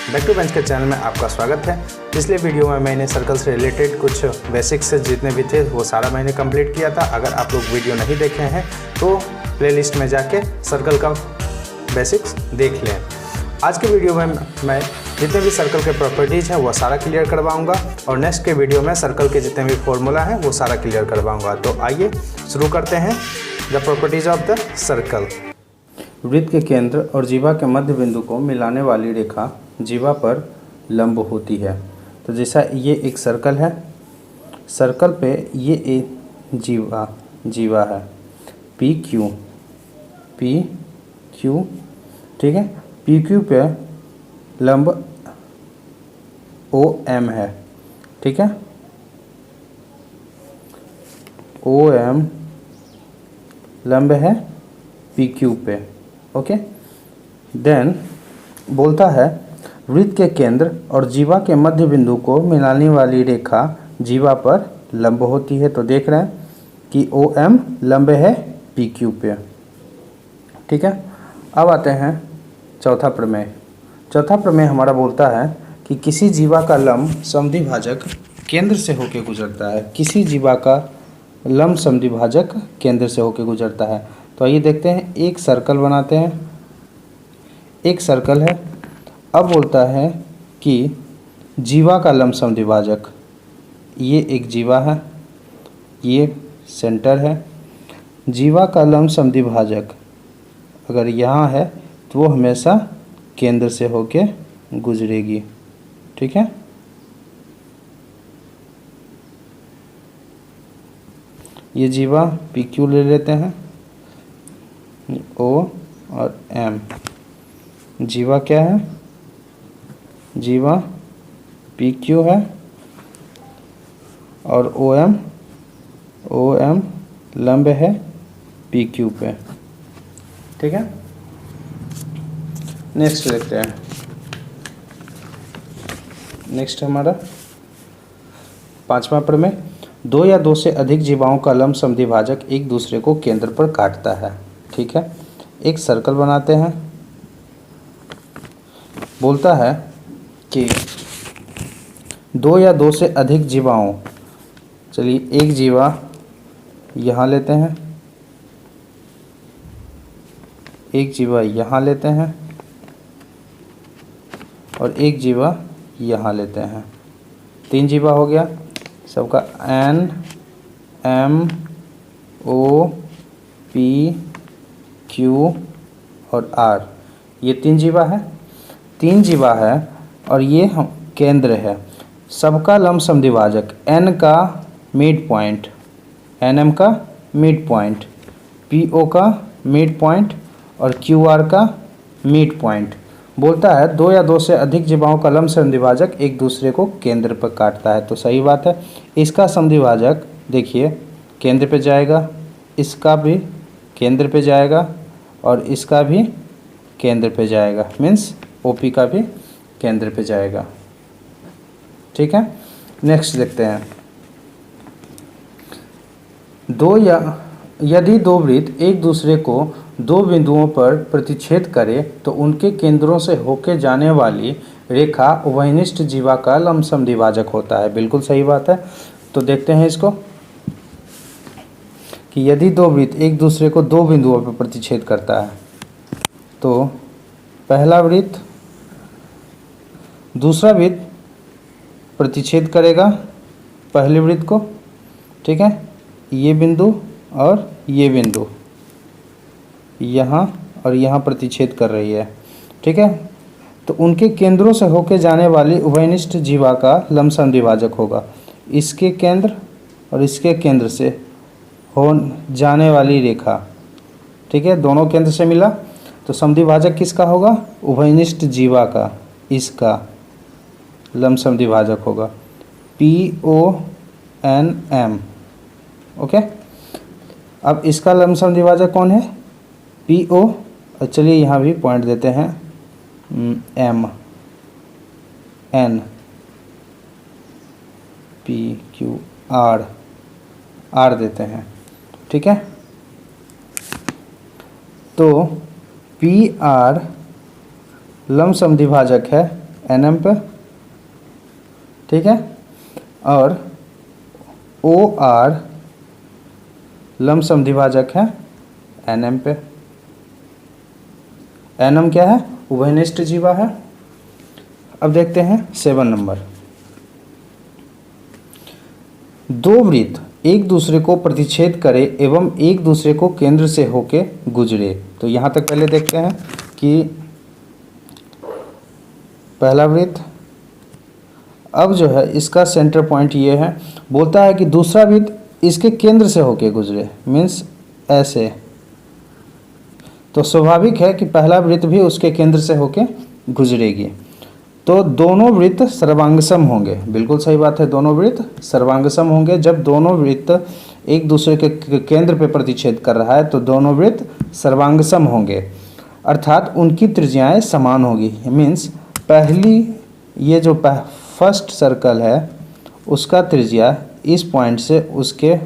Back to bench के channel में आपका स्वागत है। पिछले वीडियो में मैंने सर्कल से रिलेटेड कुछ बेसिक्स जितने भी थे वो सारा मैंने कंप्लीट किया था। अगर आप लोग वीडियो नहीं देखे हैं तो प्लेलिस्ट में जाके सर्कल का बेसिक्स देख लें। आज के वीडियो में मैं जितने भी सर्कल के प्रॉपर्टीज़ हैं वो सारा क्लियर करवाऊंगा और नेक्स्ट के वीडियो में सर्कल के जितने भी फॉर्मूला हैं वो सारा क्लियर करवाऊंगा। तो आइए शुरू करते हैं the properties of the circle. वृत्त के केंद्र और जीवा के मध्य बिंदु को मिलाने वाली रेखा जीवा पर लंब होती है। तो जैसा ये एक सर्कल है, सर्कल पे ये एक जीवा है पी क्यू, ठीक है। पी क्यू पे लंब ओ एम है, ठीक है। ओ एम लंब है पी क्यू पे, ओके। देन बोलता है वृत्त के केंद्र और जीवा के मध्य बिंदु को मिलाने वाली रेखा जीवा पर लंब होती है। तो देख रहे हैं कि ओ एम लंब है पी क्यू पे, ठीक है। अब आते हैं चौथा प्रमेय। चौथा प्रमेय हमारा बोलता है कि किसी जीवा का लंब समद्विभाजक केंद्र से होकर गुजरता है। किसी जीवा का लंब समद्विभाजक केंद्र से होकर गुजरता है। तो आइए देखते हैं, एक सर्कल बनाते हैं। एक सर्कल है। अब बोलता है कि जीवा का लंब समद्विभाजक, ये एक जीवा है, ये सेंटर है। जीवा का लंब समद्विभाजक अगर यहाँ है तो वो हमेशा केंद्र से होके गुजरेगी, ठीक है। ये जीवा पी क्यू ले लेते हैं, ओ और एम। जीवा क्या है? जीवा पी क्यू है और ओ एम लंब है पी क्यू पे, ठीक है। नेक्स्ट देखते हैं। नेक्स्ट हमारा पांचवा प्रमेय। दो या दो से अधिक जीवाओं का लंब समद्विभाजक एक दूसरे को केंद्र पर काटता है, ठीक है। एक सर्कल बनाते हैं। बोलता है कि दो या दो से अधिक जीवाओं, चलिए एक जीवा यहाँ लेते हैं, एक जीवा यहाँ लेते हैं और एक जीवा यहाँ लेते हैं। तीन जीवा हो गया। सबका N M O P Q और आर, ये तीन जीवा है। तीन जीवा है और ये हम केंद्र है। सबका लंब समद्विभाजक एन का मिड पॉइंट, एन एम का मिड पॉइंट, पी ओ का मिड पॉइंट और क्यू आर का मिड पॉइंट। बोलता है दो या दो से अधिक जीवाओं का लंब समद्विभाजक एक दूसरे को केंद्र पर काटता है। तो सही बात है। इसका समद्विभाजक देखिए केंद्र पे जाएगा, इसका भी केंद्र पे जाएगा और इसका भी केंद्र पे जाएगा, मीन्स ओपी का भी केंद्र पे जाएगा, ठीक है। नेक्स्ट देखते हैं। यदि दो वृत्त एक दूसरे को दो बिंदुओं पर प्रतिच्छेद करे तो उनके केंद्रों से होके जाने वाली रेखा उभयनिष्ठ जीवा का लंब समद्विभाजक होता है। बिल्कुल सही बात है। तो देखते हैं इसको कि यदि दो वृत्त एक दूसरे को दो बिंदुओं पर प्रतिच्छेद करता है तो पहला वृत्त दूसरा वृत्त प्रतिच्छेद करेगा पहले वृत्त को, ठीक है। ये बिंदु और ये बिंदु यहाँ और यहाँ प्रतिच्छेद कर रही है, ठीक है। तो उनके केंद्रों से होके जाने वाली उभयनिष्ठ जीवा का लंब समद्विभाजक होगा। इसके केंद्र और इसके केंद्र से हो जाने वाली रेखा, ठीक है, दोनों केंद्र से मिला तो समद्विभाजक किसका होगा? उभयनिष्ठ जीवा का, इसका लंब समद्विभाजक होगा P O N M, okay. अब इसका लंब समद्विभाजक कौन है? पी ओ, और चलिए यहाँ भी पॉइंट देते हैं M N P Q R देते हैं, ठीक है। तो पी आर लंब समद्विभाजक है NM पे, ठीक है। और OR लंब समद्विभाजक है NM पे। NM क्या है? उभयनिष्ठ जीवा है। अब देखते हैं 7 नंबर। दो वृत्त एक दूसरे को प्रतिच्छेद करे एवं एक दूसरे को केंद्र से होके गुजरे। तो यहाँ तक पहले देखते हैं कि पहला वृत्त, अब जो है इसका सेंटर पॉइंट ये है, बोलता है कि दूसरा वृत्त इसके केंद्र से होके गुजरे, मीन्स ऐसे। तो स्वाभाविक है कि पहला वृत्त भी उसके केंद्र से होके गुजरेगी। तो दोनों वृत्त सर्वांगसम होंगे, बिल्कुल सही बात है, दोनों वृत्त सर्वांगसम होंगे। जब दोनों वृत्त एक दूसरे के केंद्र पे प्रतिच्छेद कर रहा है तो दोनों वृत्त सर्वांगसम होंगे, अर्थात उनकी त्रिज्याएं समान होगी। मीन्स पहली ये जो फर्स्ट सर्कल है उसका त्रिज्या इस पॉइंट से उसके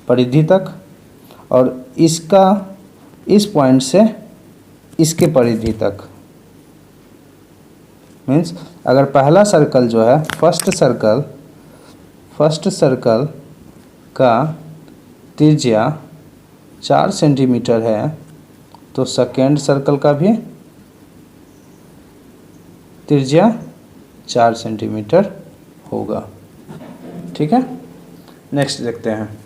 परिधि तक और इसका इस पॉइंट से इसके परिधि तक। मीन्स अगर पहला सर्कल जो है फर्स्ट सर्कल का त्रिज्या 4 सेंटीमीटर है तो सेकेंड सर्कल का भी त्रिज्या 4 सेंटीमीटर होगा, ठीक है। नेक्स्ट देखते हैं।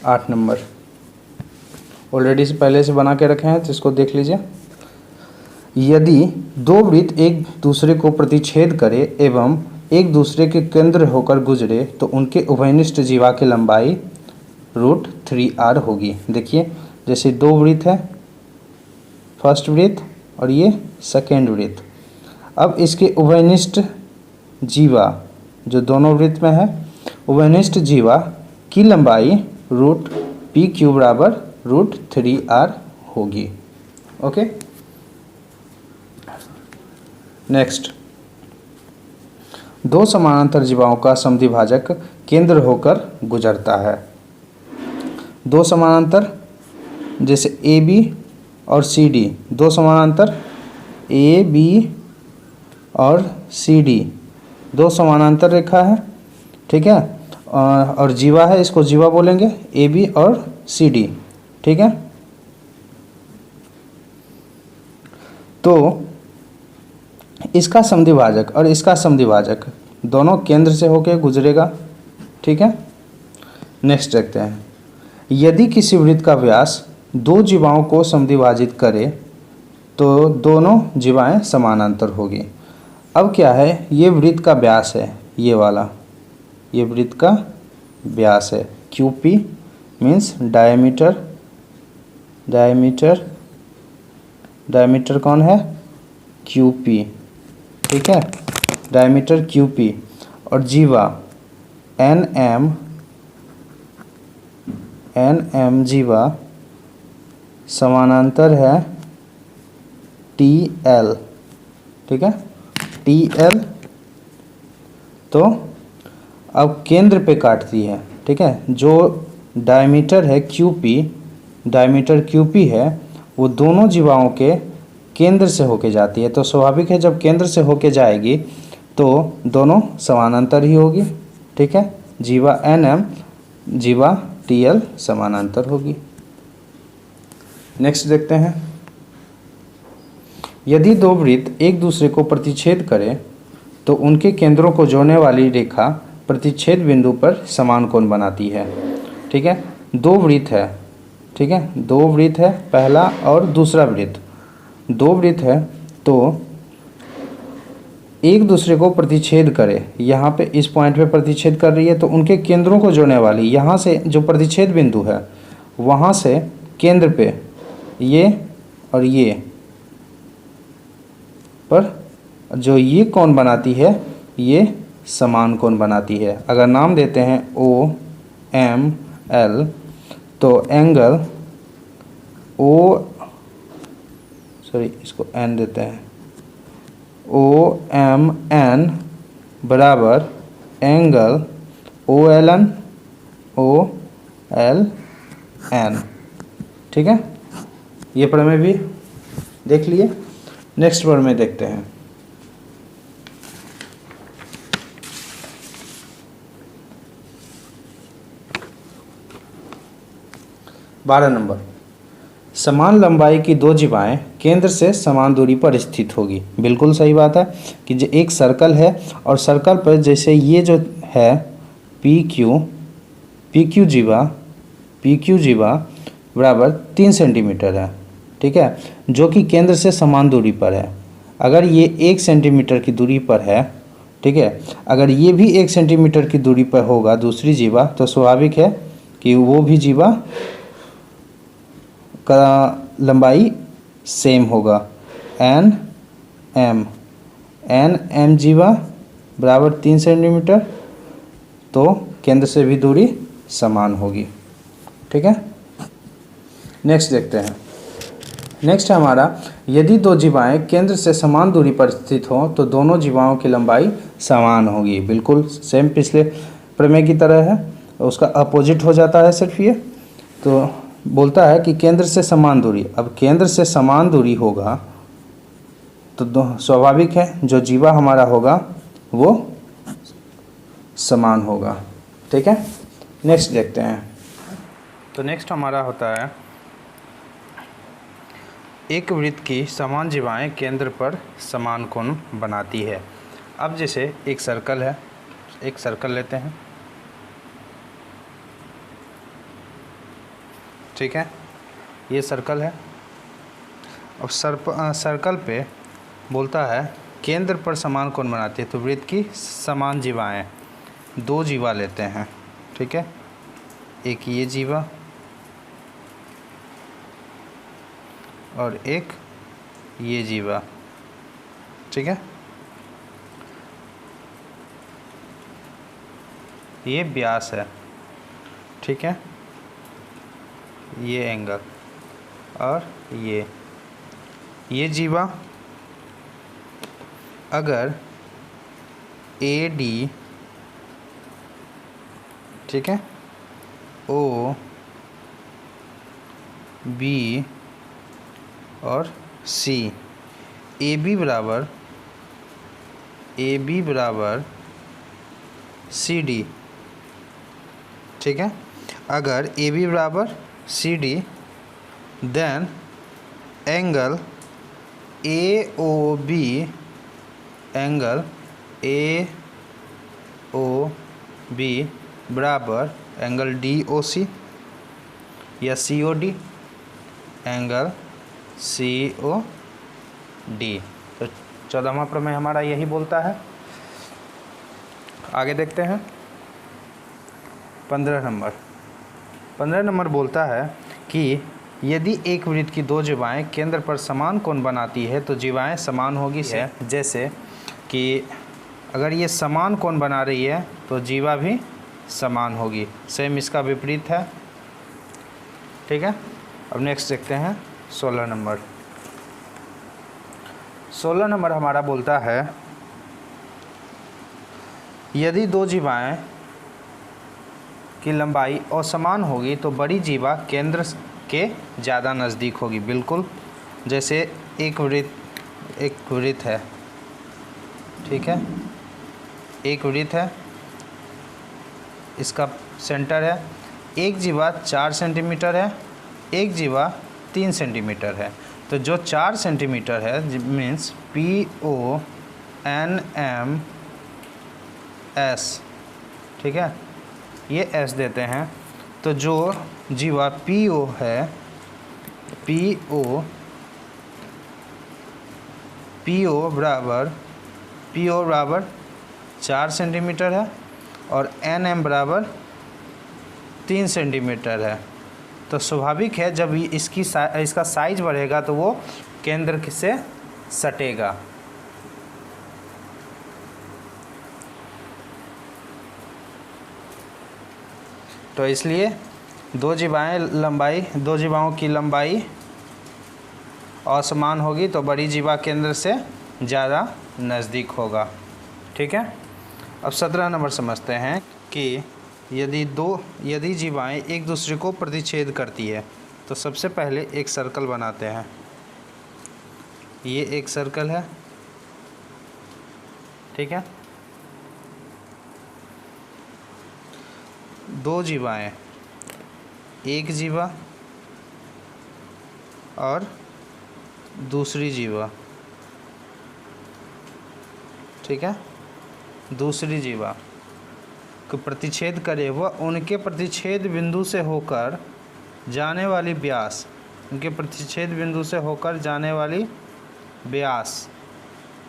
आठ नंबर ऑलरेडी से पहले से बना के रखे हैं तो इसको देख लीजिए। यदि दो वृत्त एक दूसरे को प्रतिच्छेद करे एवं एक दूसरे के केंद्र होकर गुजरे तो उनके उभयनिष्ठ जीवा की लंबाई √3r होगी। देखिए जैसे दो वृत्त है, फर्स्ट वृत्त और ये सेकेंड वृत्त। अब इसके उभयनिष्ठ जीवा जो दोनों वृत्त में है, उभयनिष्ठ जीवा की लंबाई √PQ बराबर √3r होगी। ओके, नेक्स्ट, दो समानांतर जीवाओं का समद्विभाजक केंद्र होकर गुजरता है। दो समानांतर जैसे AB और CD, दो समानांतर AB और CD दो समानांतर रेखा है, ठीक है। और जीवा है, इसको जीवा बोलेंगे AB और CD, ठीक है। तो इसका समद्विभाजक और इसका समद्विभाजक दोनों केंद्र से होकर गुजरेगा, ठीक है। नेक्स्ट देखते हैं। यदि किसी वृत्त का व्यास दो जीवाओं को समद्विभाजित करे तो दोनों जीवाएं समानांतर होगी। अब क्या है, ये वृत्त का व्यास है, ये वाला, ये वृत्त का व्यास है QP मीन्स डायमीटर। डायमीटर कौन है? QP, ठीक है, डायमीटर QP। और जीवा NM जीवा समानांतर है TL, ठीक है, TL। तो अब केंद्र पे काटती है, ठीक है। जो डायमीटर है डायमीटर QP है वो दोनों जीवाओं के केंद्र से होके जाती है। तो स्वाभाविक है जब केंद्र से होके जाएगी तो दोनों समानांतर ही होगी, ठीक है। जीवा NM जीवा TL समानांतर होगी। नेक्स्ट देखते हैं। यदि दो वृत्त एक दूसरे को प्रतिच्छेद करें तो उनके केंद्रों को जोड़ने वाली रेखा प्रतिच्छेद बिंदु पर समान कोण बनाती है, ठीक है। दो वृत्त है, ठीक है, दो वृत्त है, पहला और दूसरा वृत्त, दो वृत्त है तो एक दूसरे को प्रतिच्छेद करे, यहाँ पे इस पॉइंट पे प्रतिच्छेद कर रही है तो उनके केंद्रों को जोड़ने वाली, यहाँ से जो प्रतिच्छेद बिंदु है वहाँ से केंद्र पे ये और ये पर जो ये कोण बनाती है ये समान कोण बनाती है। अगर नाम देते हैं OML तो एंगल इसको N देते हैं, OMN बराबर एंगल OLN, ठीक है। ये प्रमेय भी देख लिए। नेक्स्ट प्रमेय देखते हैं। बारह नंबर, समान लंबाई की दो जीवाएं केंद्र से समान दूरी पर स्थित होगी। बिल्कुल सही बात है कि जो एक सर्कल है और सर्कल पर जैसे ये जो है पी क्यू जीवा बराबर 3 सेंटीमीटर है, ठीक है, जो कि केंद्र से समान दूरी पर है। अगर ये 1 सेंटीमीटर की दूरी पर है, ठीक है, अगर ये भी 1 सेंटीमीटर की दूरी पर होगा दूसरी जीवा, तो स्वाभाविक है कि वो भी जीवा का लंबाई सेम होगा। एन एम जीवा बराबर 3 सेंटीमीटर, तो केंद्र से भी दूरी समान होगी, ठीक है। नेक्स्ट देखते हैं। नेक्स्ट है हमारा, यदि दो जीवाएं केंद्र से समान दूरी पर स्थित हों तो दोनों जीवाओं की लंबाई समान होगी। बिल्कुल सेम पिछले प्रमेय की तरह है, उसका अपोजिट हो जाता है सिर्फ ये। तो बोलता है कि केंद्र से समान दूरी, अब केंद्र से समान दूरी होगा तो स्वाभाविक है जो जीवा हमारा होगा वो समान होगा, ठीक है। नेक्स्ट देखते हैं। तो नेक्स्ट हमारा होता है, एक वृत्त की समान जीवाएं केंद्र पर समान कोण बनाती है। अब जैसे एक सर्कल है, एक सर्कल लेते हैं, ठीक है, ये सर्कल है। अब सर्कल पे बोलता है केंद्र पर समान कोण बनाती है, तो वृत्त की समान जीवाएं, दो जीवा लेते हैं, ठीक है, एक ये जीवा और एक ये जीवा, ठीक है। ये व्यास है, ठीक है, ये एंगल और ये जीवा अगर ए डी, ठीक है, ओ बी और सी, ए बी बराबर सी डी, ठीक है। अगर ए बी बराबर C D, then angle A O B बराबर एंगल डी ओ सी या C O D, angle C O D. तो 14वां प्रमेय हमारा यही बोलता है। आगे देखते हैं। 15 नंबर बोलता है कि यदि एक वृत्त की दो जीवाएं केंद्र पर समान कोण बनाती है तो जीवाएं समान होगी। है जैसे कि अगर ये समान कोण बना रही है तो जीवा भी समान होगी। सेम इसका विपरीत है, ठीक है। अब नेक्स्ट देखते हैं 16 नंबर। 16 नंबर हमारा बोलता है यदि दो जीवाएं की लंबाई असमान होगी तो बड़ी जीवा केंद्र के ज़्यादा नज़दीक होगी। बिल्कुल जैसे एक वृत्त है, ठीक है, एक वृत्त है, इसका सेंटर है, एक जीवा 4 सेंटीमीटर है, एक जीवा 3 सेंटीमीटर है। तो जो 4 सेंटीमीटर है मीन्स PONMS, ठीक है, ये S देते हैं। तो जो जीवा PO है, PO बराबर 4 सेंटीमीटर है और NM बराबर 3 सेंटीमीटर है। तो स्वाभाविक है जब इसका साइज बढ़ेगा तो वो केंद्र से सटेगा। तो इसलिए दो जीवाओं की लंबाई असमान होगी तो बड़ी जीवा केंद्र से ज़्यादा नज़दीक होगा, ठीक है। अब 17 नंबर समझते हैं कि यदि जीवाएं एक दूसरे को प्रतिच्छेद करती है तो सबसे पहले एक सर्कल बनाते हैं। ये एक सर्कल है, ठीक है। दो जीवाएं, एक जीवा और दूसरी जीवा, ठीक है। दूसरी जीवा को प्रतिच्छेद करे वह उनके प्रतिच्छेद बिंदु से होकर जाने वाली व्यास, उनके प्रतिच्छेद बिंदु से होकर जाने वाली व्यास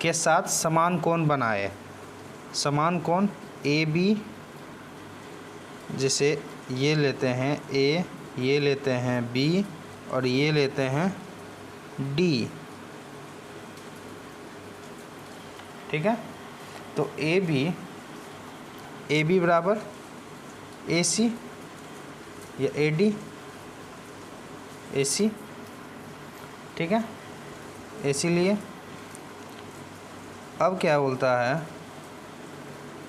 के साथ समान कोण बनाए। समान कोण ए बी, जैसे ये लेते हैं ए, ये लेते हैं बी और ये लेते हैं डी, ठीक है। तो ए बी बराबर ए सी या ए डी, ए सी, ठीक है। ए सी लिए। अब क्या बोलता है,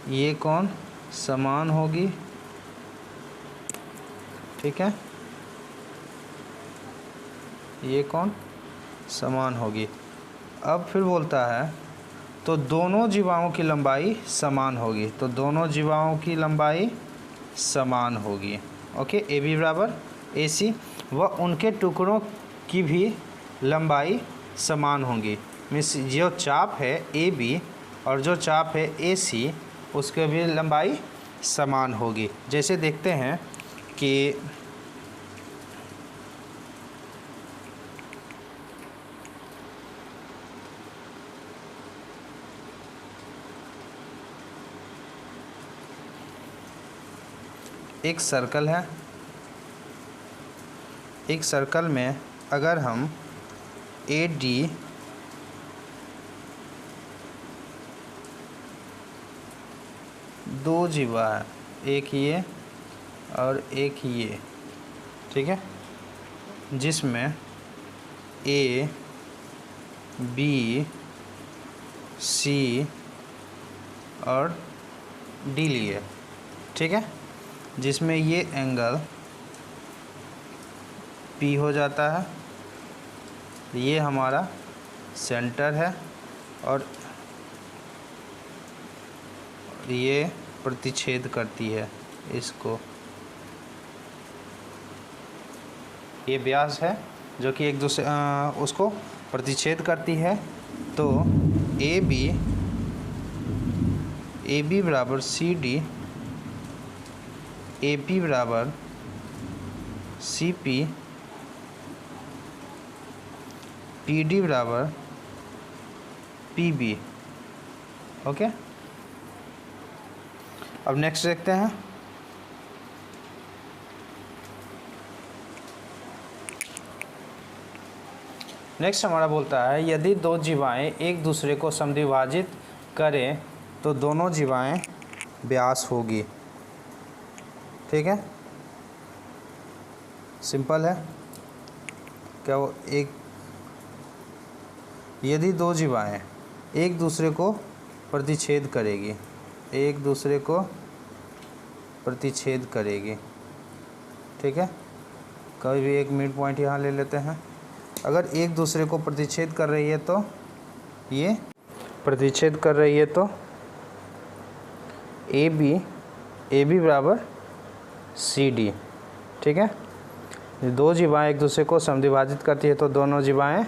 ये कौन समान होगी, ठीक है। ये कौन समान होगी। अब फिर बोलता है तो दोनों जीवाओं की लंबाई समान होगी, तो दोनों जीवाओं की लंबाई समान होगी। ओके, ए बी बराबर ए सी, व उनके टुकड़ों की भी लंबाई समान होगी। मीन्स जो चाप है ए बी और जो चाप है ए सी, उसके भी लंबाई समान होगी। जैसे देखते हैं कि एक सर्कल है, एक सर्कल में अगर हम ए डी दो जीवा है, एक ये और एक ये, ठीक है, जिसमें ए बी सी और डी लिए, ठीक है, जिसमें ये एंगल P हो जाता है, ये हमारा सेंटर है और ये प्रतिच्छेद करती है इसको। ये व्यास है जो कि एक दूसरे उसको प्रतिच्छेद करती है। तो ए बी बराबर सी डी, ए पी बराबर सी पी, पी डी बराबर पी बी। ओके, अब नेक्स्ट देखते हैं। नेक्स्ट हमारा बोलता है यदि दो जीवाएं एक दूसरे को समद्विभाजित करें तो दोनों जीवाएं व्यास होगी, ठीक है। सिंपल है क्या वो एक, यदि दो जीवाएं एक दूसरे को प्रतिच्छेद करेगी, एक दूसरे को प्रतिच्छेद करेगी, ठीक है। कभी भी एक मिड पॉइंट यहाँ ले लेते हैं। अगर एक दूसरे को प्रतिच्छेद कर रही है तो ये प्रतिच्छेद कर रही है तो ए बी बराबर सी डी, ठीक है। दो जीवाएं एक दूसरे को समद्विभाजित करती है तो दोनों जीवाएं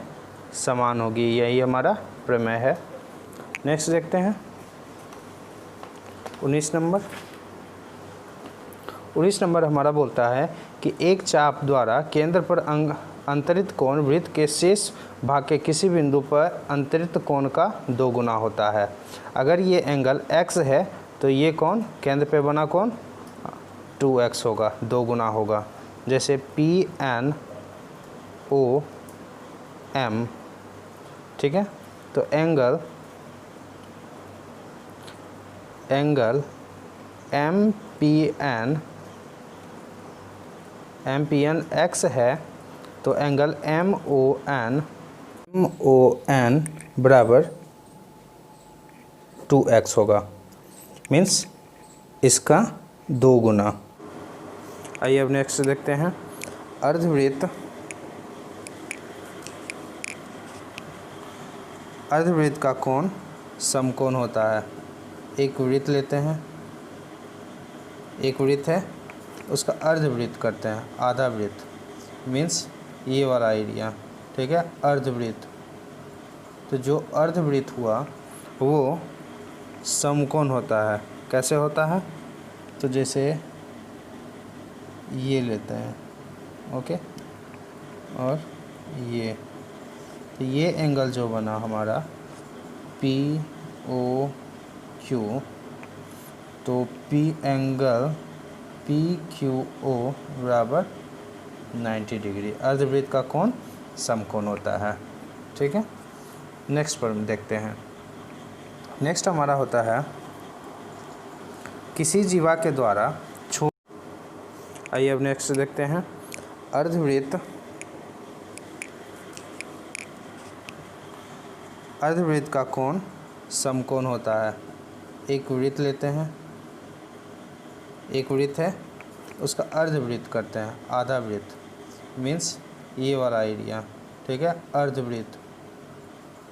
समान होगी, यही हमारा प्रमेय है। नेक्स्ट देखते हैं 19 नंबर हमारा बोलता है कि एक चाप द्वारा केंद्र पर अंतरित कोण वृत्त के शेष भाग के किसी बिंदु पर अंतरित कोण का 2 गुना होता है। अगर ये एंगल x है तो ये कोण केंद्र पे बना कोण 2x होगा, 2 गुना होगा। जैसे PNOM, ठीक है। तो एंगल MPN x है तो एंगल MON बराबर 2x होगा, मीन्स इसका 2 गुना। आइए अब नेक्स्ट देखते हैं। अर्धवृत्त अर्धवृत्त का कोण समकोण होता है। एक वृत्त लेते हैं, एक वृत्त है, उसका अर्धवृत्त करते हैं, आधा वृत्त मीन्स ये वाला एरिया, ठीक है, अर्धवृत्त। तो जो अर्धवृत्त हुआ वो समकोण होता है। कैसे होता है? तो जैसे ये लेते हैं, ओके, और ये, तो ये एंगल जो बना हमारा पी ओ क्यू, तो P angle P Q O बराबर 90 डिग्री। अर्धवृत्त का कोण समकोण होता है, ठीक है। नेक्स्ट पर देखते हैं। नेक्स्ट हमारा होता है किसी जीवा के द्वारा आइए अब नेक्स्ट देखते हैं। अर्धवृत्त का कोण समकोण होता है। एक वृत्त लेते हैं, एक वृत्त है, उसका अर्धवृत्त करते हैं, आधा वृत्त मीन्स ये वाला एरिया, ठीक है, अर्धवृत्त।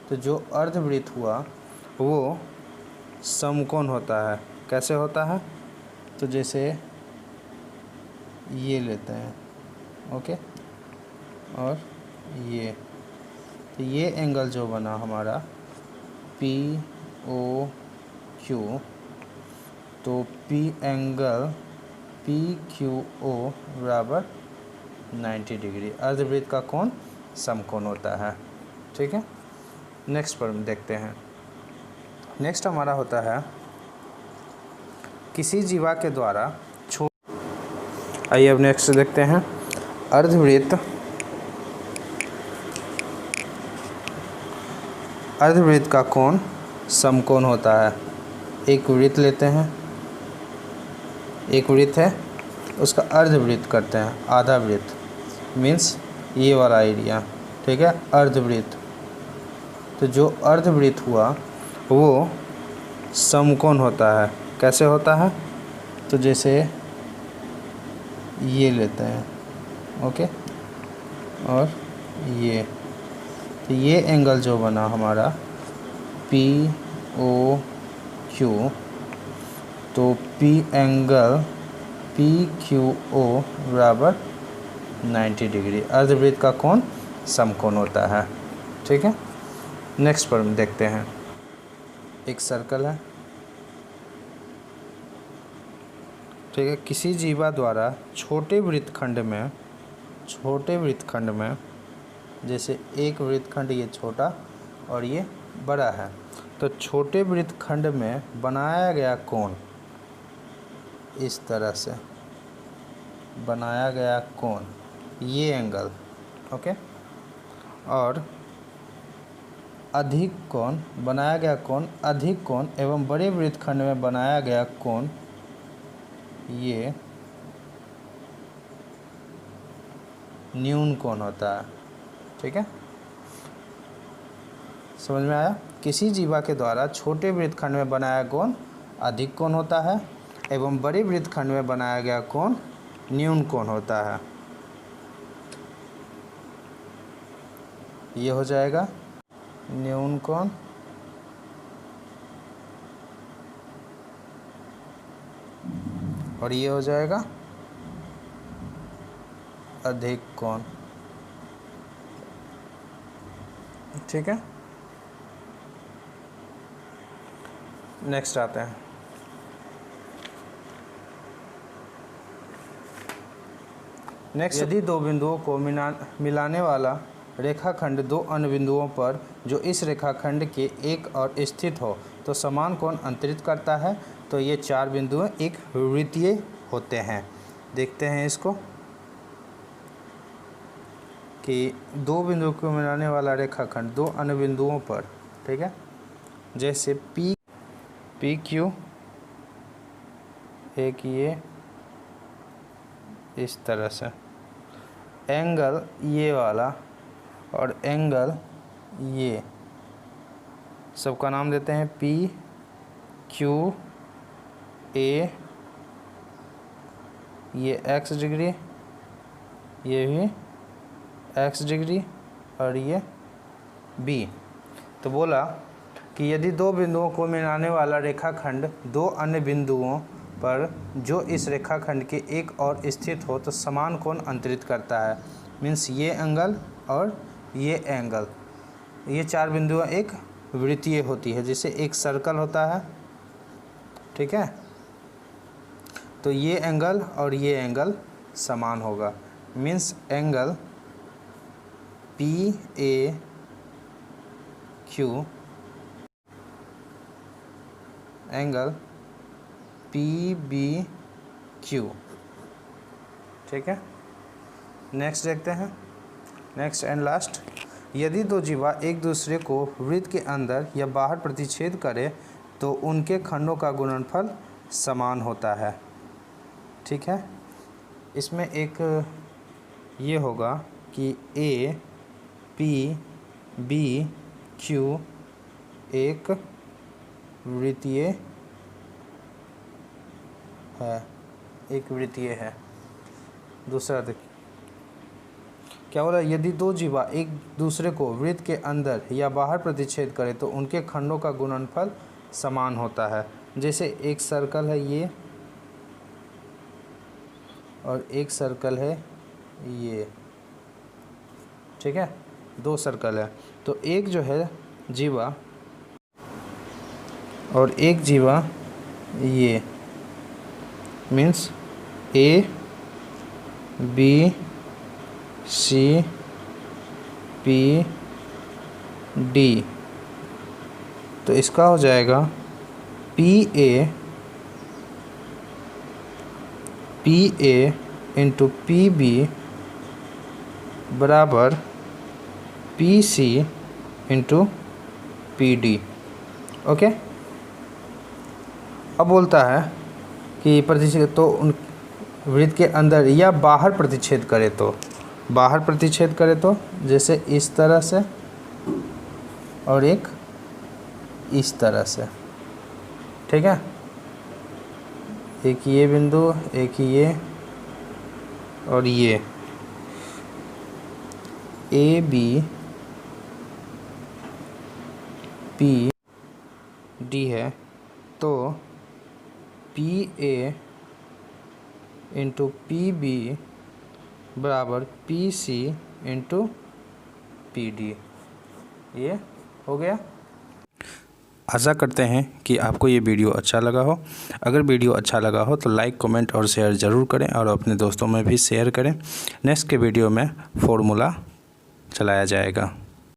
तो जो अर्धवृत्त हुआ वो समकोण होता है। कैसे होता है? तो जैसे ये लेते हैं, ओके, और ये, तो ये एंगल जो बना हमारा पी ओ क्यू, तो P angle P Q O बराबर 90 डिग्री। अर्धवृत्त का कोण समकोण होता है, ठीक है। नेक्स्ट पर देखते हैं। नेक्स्ट हमारा होता है किसी जीवा के द्वारा आइए अब नेक्स्ट देखते हैं। अर्धवृत्त का कोण समकोण होता है। एक वृत्त लेते हैं, एक वृत्त है, उसका अर्धवृत्त करते हैं, आधा वृत्त मीन्स ये वाला एरिया, ठीक है, अर्धवृत्त। तो जो अर्धवृत्त हुआ वो समकोण होता है। कैसे होता है? तो जैसे ये लेते हैं, ओके, और ये, तो ये एंगल जो बना हमारा पी ओ क्यू, तो P angle P Q O बराबर 90 डिग्री। अर्धवृत्त का कोण समकोण होता है, ठीक है। नेक्स्ट पर देखते हैं। एक सर्कल है, ठीक है, किसी जीवा द्वारा छोटे वृत्तखंड में जैसे एक वृत्तखंड ये छोटा और ये बड़ा है, तो छोटे वृत्तखंड में बनाया गया कोण, इस तरह से बनाया गया कोण, ये एंगल, ओके, और अधिक कोण बनाया गया कोण, अधिक कोण एवं बड़े वृत्तखंड में बनाया गया कोण, ये न्यून कोण होता है, ठीक है। समझ में आया? किसी जीवा के द्वारा छोटे वृत्तखंड में बनाया कोण अधिक कोण होता है एवं बड़े वृत्तखंड में बनाया गया कोण न्यून कोण होता है। ये हो जाएगा न्यून कोण, और ये हो जाएगा अधिक कोण, ठीक है। नेक्स्ट आते हैं। नेक्स्ट, यदि दो बिंदुओं को मिलाने वाला रेखाखंड दो अन्य बिंदुओं पर जो इस रेखाखंड के एक और स्थित हो तो समान कोण अंतरित करता है, तो ये चार बिंदु एक वृत्तीय होते हैं। देखते हैं इसको कि दो बिंदुओं को मिलाने वाला रेखाखंड दो अन्य बिंदुओं पर, ठीक है, जैसे पी क्यू, एक ये इस तरह से एंगल ये वाला और एंगल ये, सबका नाम देते हैं पी क्यू ए, ये x डिग्री, ये भी x डिग्री, और ये b। तो बोला कि यदि दो बिंदुओं को मिलाने वाला रेखाखंड दो अन्य बिंदुओं पर जो इस रेखाखंड के एक और स्थित हो तो समान कोण अंतरित करता है। मीन्स ये एंगल और ये एंगल, ये चार बिंदुओं एक वृत्तीय होती है, जैसे एक सर्कल होता है, ठीक है। तो ये एंगल और ये एंगल समान होगा। Means angle PAQ angle PBQ, ठीक है। नेक्स्ट देखते हैं, नेक्स्ट एंड लास्ट। यदि दो जीवा एक दूसरे को वृत्त के अंदर या बाहर प्रतिच्छेद करें तो उनके खंडों का गुणनफल समान होता है, ठीक है। इसमें एक ये होगा कि APBQ एक वृत्तीय है, एक वृत्तीय है। दूसरा देख क्या बोला, यदि दो जीवा एक दूसरे को वृत्त के अंदर या बाहर प्रतिच्छेद करें तो उनके खंडों का गुणनफल समान होता है। जैसे एक सर्कल है ये और एक सर्कल है ये, ठीक है, दो सर्कल है। तो एक जो है जीवा और एक जीवा ये, मीन्स ABCD, तो इसका हो जाएगा PA इंटू PB बराबर PC इंटू PD। ओके, अब बोलता है कि प्रतिच्छेद तो उन वृत्त के अंदर या बाहर प्रतिच्छेद करे तो, बाहर प्रतिच्छेद करे तो जैसे इस तरह से और एक इस तरह से, ठीक है। एक ये बिंदु, एक ये और ये ABPD है, तो PA इंटू PB बराबर PC इंटू PD। ये हो गया। आशा करते हैं कि आपको ये वीडियो अच्छा लगा हो। अगर वीडियो अच्छा लगा हो तो लाइक, कमेंट और शेयर ज़रूर करें और अपने दोस्तों में भी शेयर करें। नेक्स्ट के वीडियो में फॉर्मूला चलाया जाएगा।